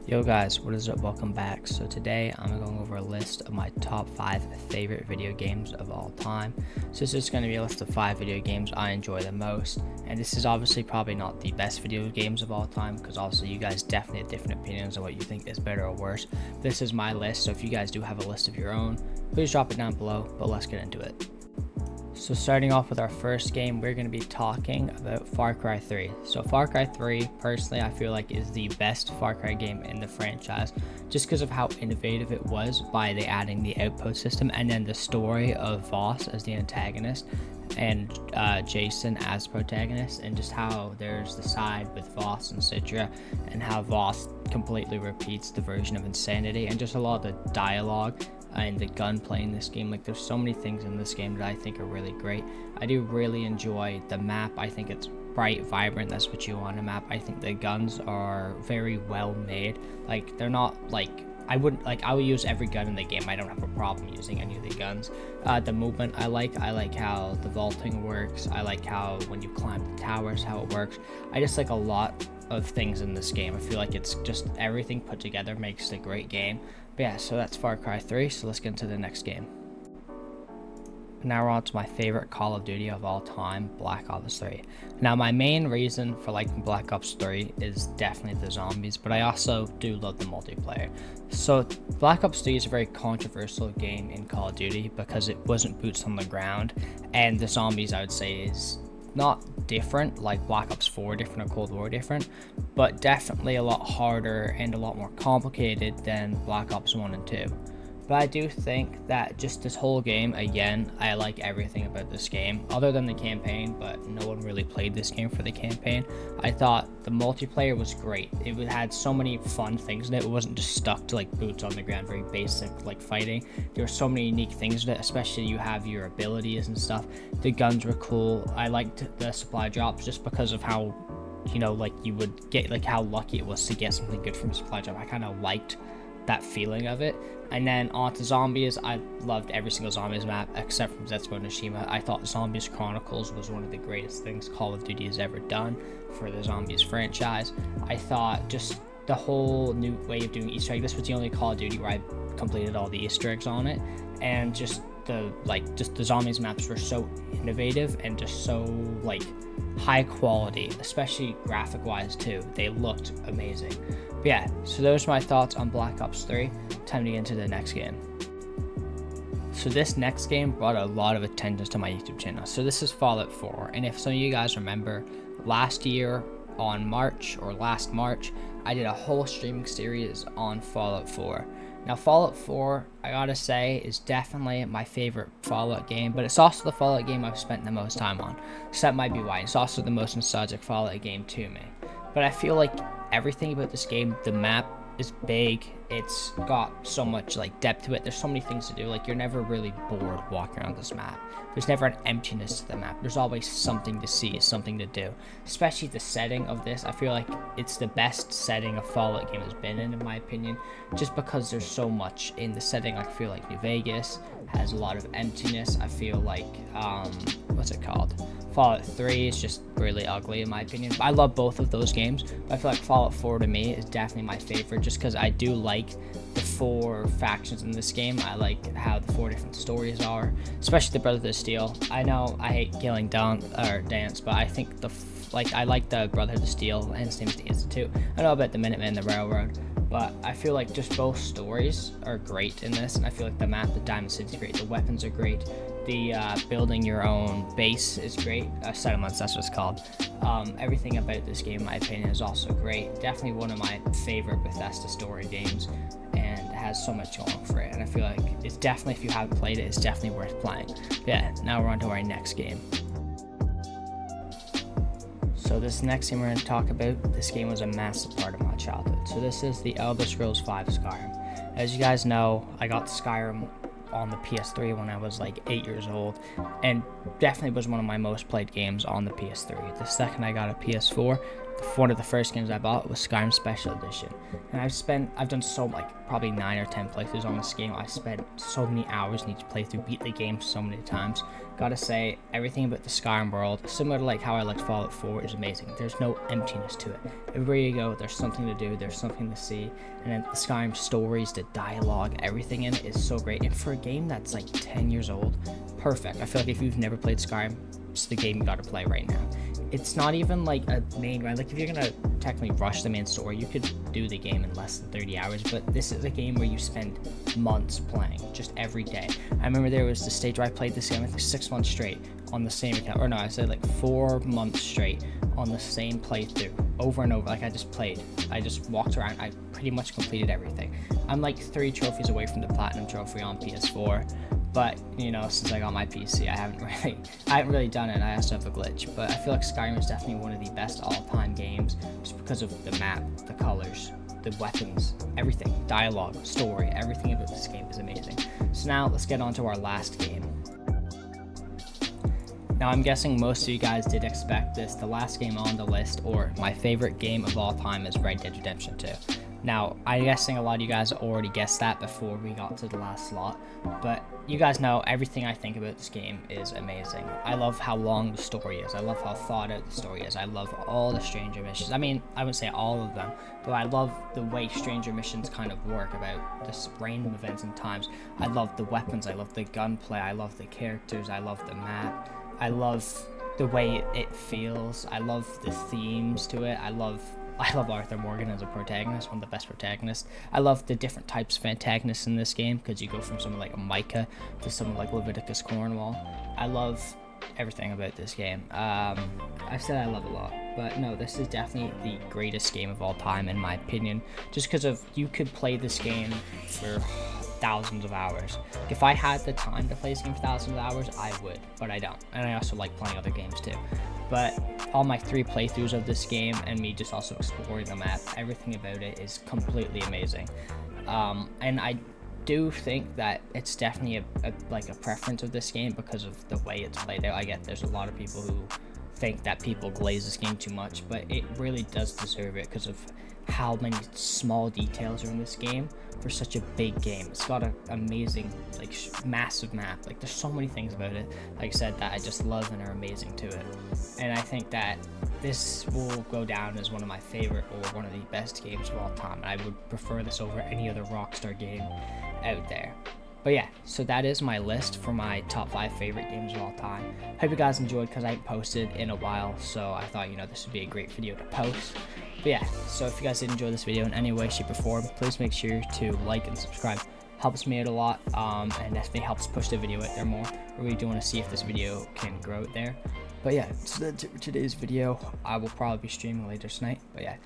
Yo guys, what is up? Welcome back. So today I'm going over a list of my top 5 favorite video games of all time. So this is going to be a list of 5 video games I enjoy the most, and this is obviously probably not the best video games of all time because obviously you guys definitely have different opinions on what you think is better or worse. This is my list, so if you guys do have a list of your own, please drop it down below, but let's get into it. So starting off with our first game, we're going to be talking about Far Cry 3. So Far Cry 3, personally, I feel like is the best Far Cry game in the franchise, just because of how innovative it was by adding the outpost system and then the story of Voss as the antagonist and Jason as protagonist, and just how there's the side with Voss and Citra and how Voss completely repeats the version of Insanity, and just a lot of the dialogue and the gunplay in this game. Like, there's so many things in this game that I think are really great. I do really enjoy the map. I think it's bright, vibrant. That's what you want in a map. I think the guns are very well made. Like, they're not like, I will use every gun in the game. I don't have a problem using any of the guns. The movement I like how the vaulting works. I like how when you climb the towers, how it works. I just like a lot of things in this game. I feel like it's just everything put together makes a great game. But yeah, so that's Far Cry 3, so let's get into the next game. Now we're on to my favorite Call of Duty of all time, Black Ops 3. Now my main reason for liking Black Ops 3 is definitely the zombies, but I also do love the multiplayer. So Black Ops 3 is a very controversial game in Call of Duty because it wasn't boots on the ground, and the zombies, I would say, is not different like Black Ops 4 different or Cold War different, but definitely a lot harder and a lot more complicated than Black Ops 1 and 2. But I do think that just this whole game, again, I like everything about this game other than the campaign, but no one really played this game for the campaign. I thought the multiplayer was great. It had so many fun things in it. It wasn't just stuck to like boots on the ground, very basic like fighting. There were so many unique things in it, especially you have your abilities and stuff. The guns were cool. I liked the supply drops just because of how, you know, like you would get, like how lucky it was to get something good from a supply drop. I kind of liked that feeling of it. And then on to zombies, I loved every single zombies map except from Zetsubo Nishima. I thought Zombies Chronicles was one of the greatest things Call of Duty has ever done for the zombies franchise. I thought just the whole new way of doing Easter egg, this was the only Call of Duty where I completed all the Easter eggs on it, and just the zombies maps were so innovative and just so like high quality, especially graphic wise too. They looked amazing. But yeah, so those are my thoughts on Black Ops 3. Time to get into the next game. So this next game brought a lot of attention to my YouTube channel. So this is Fallout 4, and if some of you guys remember, last March, I did a whole streaming series on Fallout 4. Now Fallout 4, I gotta say, is definitely my favorite Fallout game, but it's also the Fallout game I've spent the most time on. So that might be why. It's also the most nostalgic Fallout game to me. But I feel like everything about this game, the map is big, it's got so much like depth to it, there's so many things to do. Like, you're never really bored walking around this map. There's never an emptiness to the map. There's always something to see, something to do. Especially the setting of this, I feel like it's the best setting a Fallout game has been in my opinion, just because there's so much in the setting. I feel like New Vegas has a lot of emptiness. I feel like what's it called, Fallout 3 is just really ugly in my opinion. I love both of those games, but I feel like Fallout 4 to me is definitely my favorite, just because I do like the 4 factions in this game. I like how the 4 different stories are, especially the Brotherhood of Steel. I know I hate killing Dance, but I think I like the Brotherhood of Steel, and same as the Institute. I know about the Minutemen and the Railroad, but I feel like just both stories are great in this, and I feel like the map, the Diamond City is great, the weapons are great, the building your own base is great, settlements, that's what it's called. Everything about this game, in my opinion, is also great. Definitely one of my favorite Bethesda story games, and it has so much going for it, and I feel like it's definitely, if you haven't played it, it's definitely worth playing. But yeah, now we're on to our next game. So this next game we're going to talk about, this game was a massive part of my childhood. So this is the Elder Scrolls V Skyrim. As you guys know, I got Skyrim on the PS3 when I was like 8 years old, and definitely was one of my most played games on the PS3. The second I got a PS4, one of the first games I bought was Skyrim Special Edition, and I've done so probably 9 or 10 playthroughs on this game. I spent so many hours in each playthrough, beat the game so many times, Gotta say, everything about the Skyrim world, similar to like how I liked Fallout 4, is amazing. There's no emptiness to it. Everywhere you go, there's something to do, there's something to see, and then the Skyrim stories, the dialogue, everything in it is so great. And for a game that's like 10 years old, perfect. I feel like if you've never played Skyrim, it's the game you gotta play right now. It's not even like a main run. Like if you're gonna technically rush the main story, you could do the game in less than 30 hours, but this is a game where you spend months playing, just every day. I remember there was the stage where I played this game, I think 6 months straight on the same account, or no, I said like 4 months straight on the same playthrough, over and over. Like I just played, I just walked around, I pretty much completed everything. I'm like 3 trophies away from the platinum trophy on PS4, but you know, since I got my PC, I haven't really done it. I also have a glitch, but I feel like Skyrim is definitely one of the best all-time games, just because of the map, the colors, the weapons, everything, dialogue, story, everything about this game is amazing. So now let's get on to our last game. Now I'm guessing most of you guys did expect this. The last game on the list, or my favorite game of all time, is Red Dead Redemption 2. Now, I'm guessing a lot of you guys already guessed that before we got to the last slot, but you guys know everything I think about this game is amazing. I love how long the story is. I love how thought out the story is. I love all the stranger missions. I mean, I wouldn't say all of them, but I love the way stranger missions kind of work, about this random events and times. I love the weapons. I love the gunplay. I love the characters. I love the map. I love the way it feels. I love the themes to it. I love Arthur Morgan as a protagonist, one of the best protagonists. I love the different types of antagonists in this game, because you go from someone like Micah to someone like Leviticus Cornwall. I love everything about this game. I've said I love a lot, but no, this is definitely the greatest game of all time in my opinion, just because of you could play this game for thousands of hours. If I had the time to play this game for thousands of hours, I would, but I don't. And I also like playing other games too. But all my 3 playthroughs of this game, and me just also exploring the map, everything about it is completely amazing. And I do think that it's definitely a preference of this game because of the way it's played out. I get there's a lot of people who think that people glaze this game too much, but it really does deserve it because of how many small details are in this game for such a big game. It's got an amazing, like, massive map. Like, there's so many things about it, like I said, that I just love and are amazing to it. And I think that this will go down as one of my favorite, or one of the best games of all time. I would prefer this over any other Rockstar game out there. But yeah, so that is my list for my top 5 favorite games of all time. Hope you guys enjoyed, because I haven't posted in a while, so I thought, you know, this would be a great video to post. But yeah, so if you guys did enjoy this video in any way, shape, or form, please make sure to like and subscribe. Helps me out a lot, and definitely helps push the video out there more. I really do want to see if this video can grow out there. But yeah, so that's it for today's video. I will probably be streaming later tonight. But yeah,